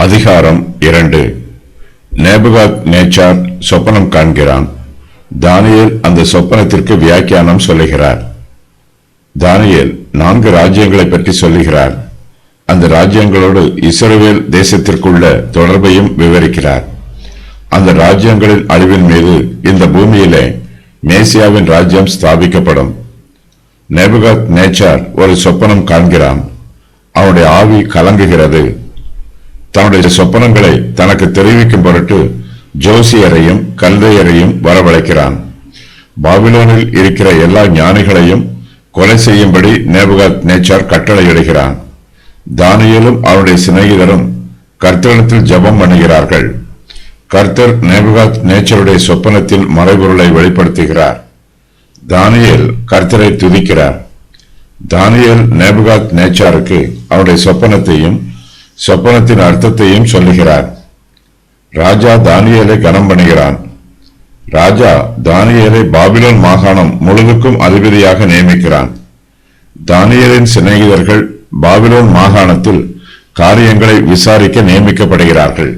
அதிகாரம் 2. நேபுகாத் நேச்சார் சொப்பனம் காண்கிறான். தானியேல் அந்த சொப்பனத்திற்கு வியாக்கியானம் சொல்லுகிறார். தானியேல் 4 ராஜ்யங்களை பற்றி சொல்லுகிறார். அந்த ராஜ்யங்களோடு இஸ்ரவேல் தேசத்திற்குள்ள தொடர்பையும் விவரிக்கிறார். அந்த ராஜ்யங்களின் அழிவின் மீது இந்த பூமியிலே மேசியாவின் ராஜ்யம் ஸ்தாபிக்கப்படும். நேபுகாத் நேச்சார் ஒரு சொப்பனம் காண்கிறான். அவனுடைய ஆவி கலங்குகிறது. தன்னுடைய சொப்பனங்களை தனக்கு தெரிவிக்கும் பொருட்டு ஜோசியரையும் கல்தையரையும் வரவழைக்கிறான். பாபிலோனில் இருக்கிற எல்லா ஞானிகளையும் கொலை செய்யும்படி நேபுகாத் நேச்சார் கட்டளையிடுகிறான். தானியேலும் அவருடைய சிநேகிதரும் கர்த்தரிடத்தில் ஜெபம் பண்ணுகிறார்கள். கர்த்தர் நேபுகாத் நேச்சாருடைய சொப்பனத்தில் மறைபொருளை வெளிப்படுத்துகிறார். தானியேல் கர்த்தரை துதிக்கிறார். தானியேல் நேபுகாத் நேச்சாருக்கு அவருடைய சொப்பனத்தையும் சொப்பனத்தின் அர்த்தத்தையும் சொல்லுகிறார். ராஜா தானியேலை கனம் பண்ணுகிறான். ராஜா தானியேலை பாபிலோன் மாகாணம் முழுவதுக்கும் அதிபதியாக நியமிக்கிறான். தானியேலின் சிநேகிதர்கள் பாபிலோன் மாகாணத்தில் காரியங்களை விசாரிக்க நியமிக்கப்படுகிறார்கள்.